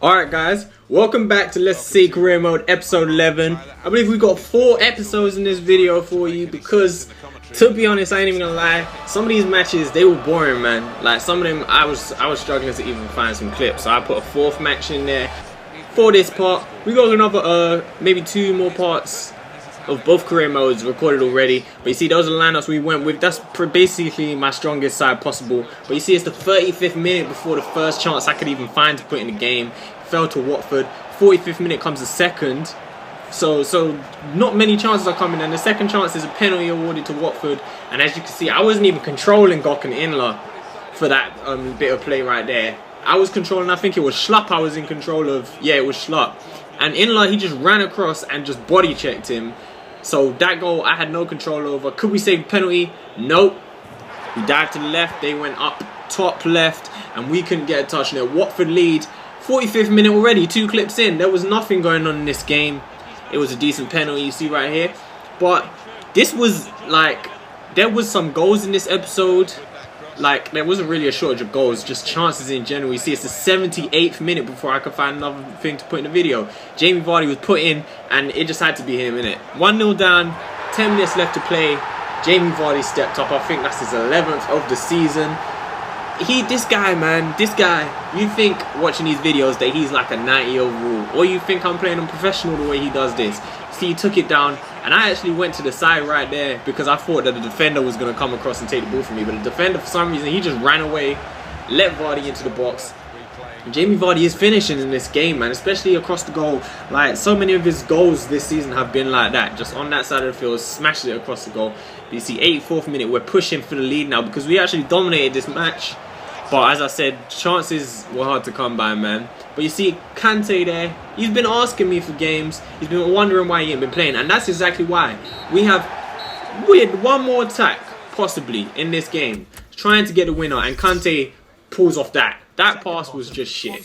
Alright guys, welcome back to Leicester City Career Mode episode 11. I believe we got 4 episodes in this video for you because, to be honest, I ain't even gonna lie, some of these matches, they were boring, man. Like, some of them, I was struggling to even find some clips, so I put a 4th match in there for this part. We got another, maybe 2 more parts of both career modes recorded already, but you see those are the lineups we went with. That's basically my strongest side possible, but you see it's the 35th minute before the first chance I could even find to put in the game. Fell to Watford. 45th minute comes the second, so not many chances are coming, and the second chance is a penalty awarded to Watford. And as you can see, I wasn't even controlling Gok and Inler for that bit of play right there. I was controlling, I think it was Schlupp I was in control of. Yeah, it was Schlupp, and Inler, he just ran across and just body checked him. So that goal I had no control over. Could we say penalty? Nope. We dived to the left, they went up top left, and we couldn't get a touch on it. Watford lead. 45th minute already, 2 clips in. There was nothing going on in this game. It was a decent penalty, you see right here. But this was like, there was some goals in this episode. Like, there wasn't really a shortage of goals, just chances in general. You see, it's the 78th minute before I could find another thing to put in the video. Jamie Vardy was put in, and it just had to be him, innit? 1-0 down, 10 minutes left to play. Jamie Vardy stepped up. I think that's his 11th of the season. This guy, man, you think watching these videos that he's like a 90 overall, or you think I'm playing him professional the way he does this. See, he took it down, and I actually went to the side right there because I thought that the defender was going to come across and take the ball from me, but the defender, for some reason, he just ran away, let Vardy into the box. Jamie Vardy is finishing in this game, man, especially across the goal. Like, so many of his goals this season have been like that, just on that side of the field, smashed it across the goal. But you see, 84th minute, we're pushing for the lead now because we actually dominated this match. But as I said, chances were hard to come by, man. But you see, Kante there, he's been asking me for games. He's been wondering why he ain't been playing. And that's exactly why. We had one more attack, possibly, in this game, trying to get the winner. And Kante pulls off that. That pass was just shit.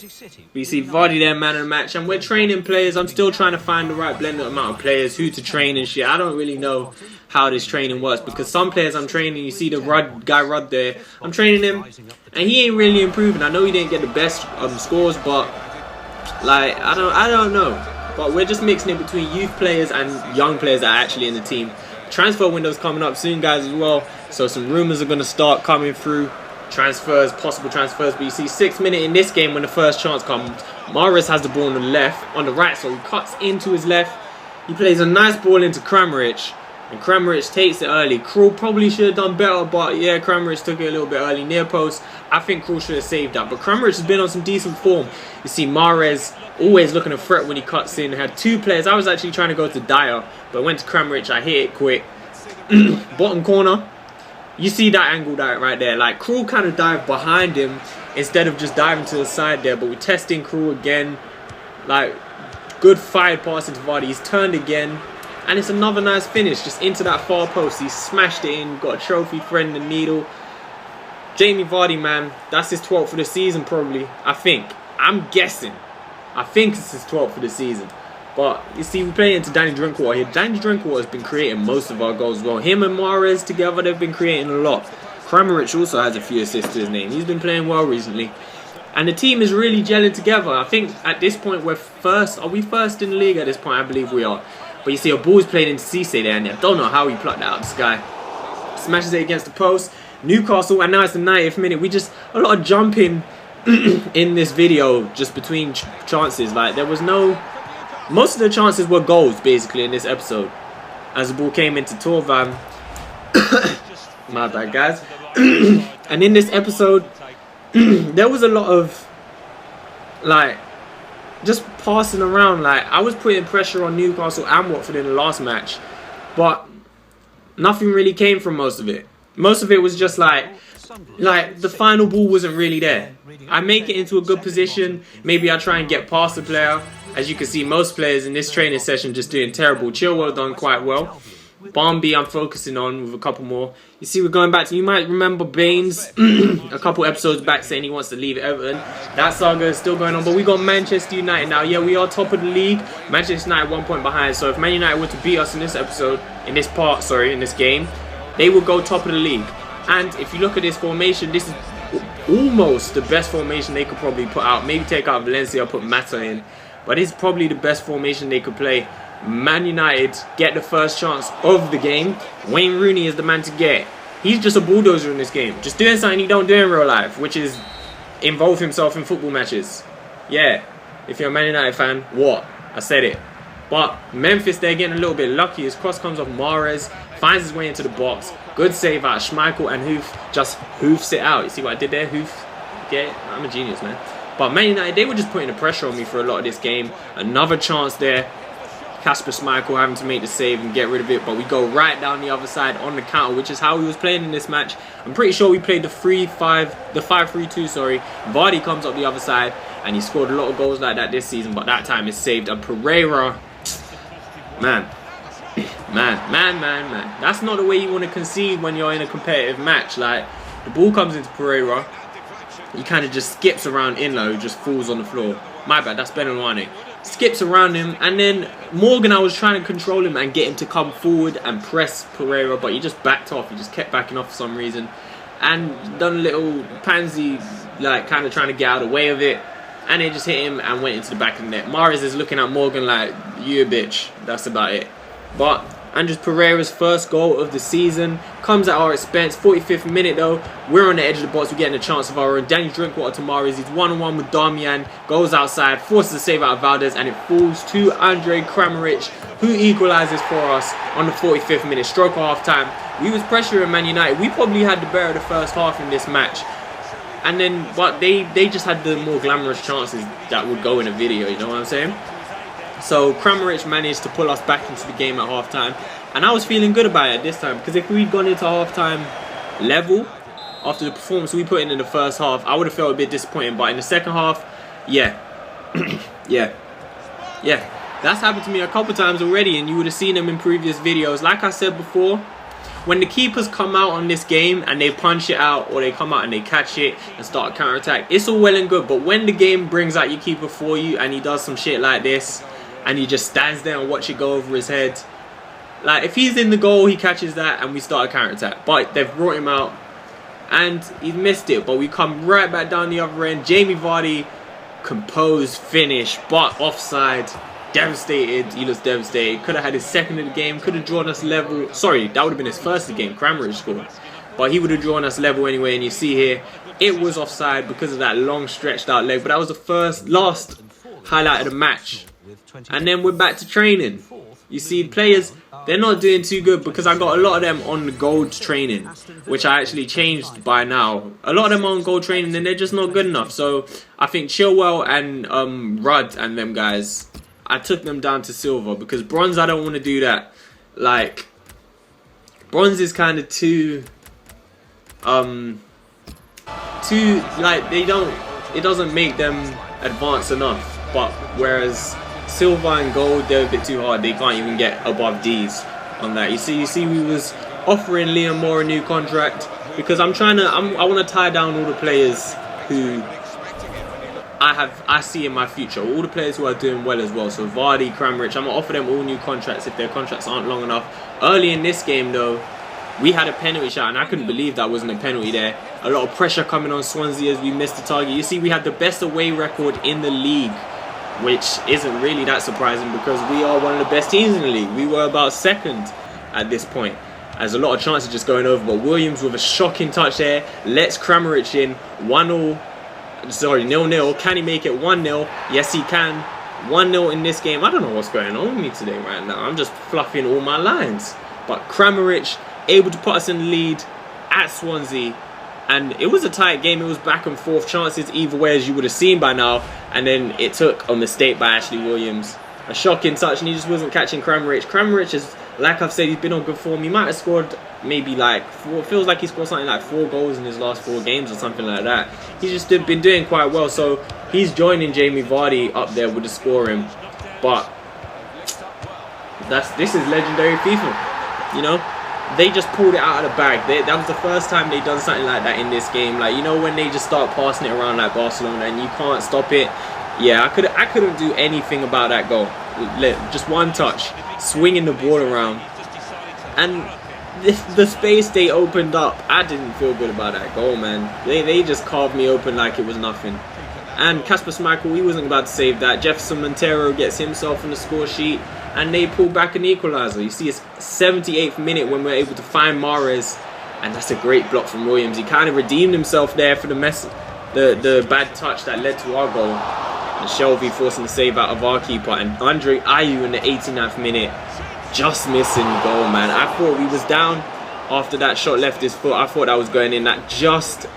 But you see, Vardy there, man of the match. And we're training players. I'm still trying to find the right blended amount of players, who to train and shit. I don't really know how this training works, because some players I'm training, you see the Rudd there, I'm training him, and he ain't really improving. I know he didn't get the best scores, but like, I don't know. But we're just mixing it between youth players and young players that are actually in the team. Transfer window's coming up soon, guys, as well. So some rumours are going to start coming through. Transfers, possible transfers. But you see, 6th minute in this game when the first chance comes, Mahrez has the ball on the right, so he cuts into his left. He plays a nice ball into Kramaric, and Kramaric takes it early. Krul probably should have done better, but yeah, Kramaric took it a little bit early. Near post, I think Krul should have saved that. But Kramaric has been on some decent form. You see, Mahrez always looking to threat when he cuts in. Had 2 players. I was actually trying to go to Dyer, but went to Kramaric. I hit it quick. Bottom corner. You see that angle right there. Like, Krul kind of dived behind him instead of just diving to the side there. But we're testing Krul again. Like, good fired pass into Vardy. He's turned again. And it's another nice finish, just into that far post. He smashed it in, got a trophy, threading the needle. Jamie Vardy, man, that's his 12th for the season, probably. I think. I'm guessing. I think it's his 12th for the season. But, you see, we're playing into Danny Drinkwater here. Danny Drinkwater has been creating most of our goals as well. Him and Mahrez together, they've been creating a lot. Kramaric also has a few assists to his name. He's been playing well recently. And the team is really gelling together. I think at this point we're first. Are we first in the league at this point? I believe we are. But you see, a ball's played into Cisse there, and I don't know how he plucked that out of the sky. Smashes it against the post. Newcastle, and now it's the 90th minute. We just, a lot of jumping in this video, just between chances. Like, there was no, most of the chances were goals, basically, in this episode. As the ball came into Torvan. My bad, guys. And in this episode, there was a lot of, like, just passing around. Like, I was putting pressure on Newcastle and Watford in the last match, but nothing really came from most of it. Most of it was just like the final ball wasn't really there. I make it into a good position, maybe I try and get past the player. As you can see, most players in this training session just doing terrible. Chilwell done quite well. Barnby I'm focusing on with a couple more. You see, we're going back to, you might remember Baines a couple episodes back saying he wants to leave Everton. That saga is still going on, but we got Manchester United now. Yeah, we are top of the league. Manchester United 1 point behind. So if Man United were to beat us in this episode, in this game, they will go top of the league. And if you look at this formation, this is almost the best formation they could probably put out. Maybe take out Valencia, put Mata in. But it's probably the best formation they could play. Man United get the first chance of the game. Wayne Rooney is the man to get. He's just a bulldozer in this game. Just doing something he don't do in real life, which is involve himself in football matches. Yeah, if you're a Man United fan, what? I said it. But Memphis, they're getting a little bit lucky. His cross comes off Mahrez, finds his way into the box. Good save out of Schmeichel, and Hoof just hoofs it out. You see what I did there? Hoof. Yeah, I'm a genius, man. But Man United, they were just putting the pressure on me for a lot of this game. Another chance there. Kasper Schmeichel having to make the save and get rid of it, but we go right down the other side on the counter, which is how we was playing in this match. I'm pretty sure we played the 5-3-2, sorry. Vardy comes up the other side, and he scored a lot of goals like that this season, but that time is saved. And Pereira, man. That's not the way you want to concede when you're in a competitive match. Like, the ball comes into Pereira, he kind of just skips around Inlo, who just falls on the floor. My bad, that's Benelwane. Skips around him, and then Morgan, I was trying to control him and get him to come forward and press Pereira, but he just backed off. He just kept backing off for some reason, and done a little pansy, like kind of trying to get out of the way of it, and it just hit him and went into the back of the net. Mahrez is looking at Morgan like, you a bitch. That's about it. But Andres Pereira's first goal of the season comes at our expense. 45th minute though, we're on the edge of the box, we're getting a chance of our own. Danny Drinkwater to Mahrez, he's one-on-one with Darmian, goes outside, forces a save out of Valdez, and it falls to Andre Kramaric, who equalises for us on the 45th minute, stroke of half time. We was pressuring Man United. We probably had the better of the first half in this match. And then, but they just had the more glamorous chances that would go in a video, you know what I'm saying? So Kramaric managed to pull us back into the game at half-time, and I was feeling good about it this time, because if we'd gone into half-time level after the performance we put in the first half, I would have felt a bit disappointed. But in the second half, yeah, yeah, that's happened to me a couple times already, and you would have seen them in previous videos. Like I said before, when the keepers come out on this game and they punch it out, or they come out and they catch it and start a counter-attack, it's all well and good. But when the game brings out your keeper for you and he does some shit like this, and he just stands there and watch it go over his head, like, if he's in the goal, he catches that and we start a counter-attack. But they've brought him out and he's missed it. But we come right back down the other end. Jamie Vardy, composed finish, but offside. Devastated. He looks devastated. Could have had his second of the game. Could have drawn us level. Sorry, that would have been his first of the game. Kramaric scored. But he would have drawn us level anyway. And you see here, it was offside because of that long stretched out leg. But that was the last highlight of the match. And then we're back to training. You see, players, they're not doing too good, because I got a lot of them on the gold training, which I actually changed by now. A lot of them are on gold training and they're just not good enough. So I think Chilwell and Rudd and them guys, I took them down to silver, because bronze, I don't want to do that. Like, bronze is kind of too like, it doesn't make them advance enough. But whereas silver and gold, they're a bit too hard. They can't even get above D's on that. You see, we was offering Liam Moore a new contract, because I want to tie down all the players who I see in my future, all the players who are doing well as well. So Vardy, Kramaric, I'm gonna offer them all new contracts if their contracts aren't long enough. Early in this game though, we had a penalty shot, and I couldn't believe that wasn't a penalty there. A lot of pressure coming on Swansea as we missed the target. You see, we had the best away record in the league, which isn't really that surprising, because we are one of the best teams in the league. We were about second at this point. There's a lot of chances just going over, but Williams with a shocking touch there lets Kramaric in. 0-0. Can he make it 1-0? Yes, he can. 1-0 in this game. I don't know what's going on with me today right now. I'm just fluffing all my lines. But Kramaric able to put us in the lead at Swansea. And it was a tight game. It was back and forth, chances either way, as you would have seen by now. And then it took a mistake by Ashley Williams. A shocking touch, and he just wasn't catching Kramaric. Kramaric is, like I've said, he's been on good form. He might have scored maybe like four, feels like he scored something like 4 goals in his last 4 games or something like that. He's just been doing quite well. So he's joining Jamie Vardy up there with the scoring. But this is legendary FIFA, you know. They just pulled it out of the bag. That was the first time they done something like that in this game. Like, you know, when they just start passing it around like Barcelona and you can't stop it. Yeah, I couldn't do anything about that goal. Just one touch, swinging the ball around. And the space they opened up, I didn't feel good about that goal, man. They just carved me open like it was nothing. And Kasper Schmeichel, he wasn't about to save that. Jefferson Montero gets himself on the score sheet, and they pull back an equaliser. You see, it's 78th minute when we're able to find Mahrez, and that's a great block from Williams. He kind of redeemed himself there for the bad touch that led to our goal. And Shelby forcing the save out of our keeper, and Andre Ayew in the 89th minute just missing the goal, man. I thought we was down after that shot left his foot. I thought that was going in. That just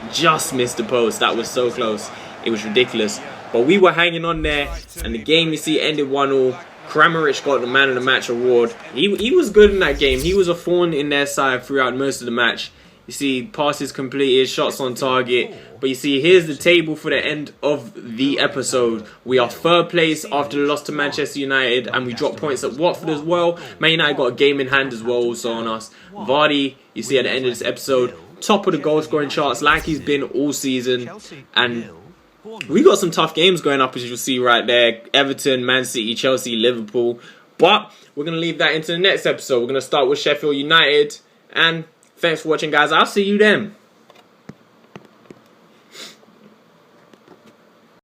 missed the post. That was so close. It was ridiculous. But we were hanging on there, and the game, you see, ended 1-1. Kramaric got the man of the match award. He was good in that game. He was a thorn in their side throughout most of the match. You see, passes completed, shots on target. But you see, here's the table for the end of the episode. We are third place after the loss to Manchester United, and we dropped points at Watford as well. Man United got a game in hand as well also on us. Vardy, you see at the end of this episode, top of the goal scoring charts like he's been all season. And we got some tough games going up, as you'll see right there. Everton, Man City, Chelsea, Liverpool. But we're going to leave that into the next episode. We're going to start with Sheffield United. And thanks for watching, guys. I'll see you then.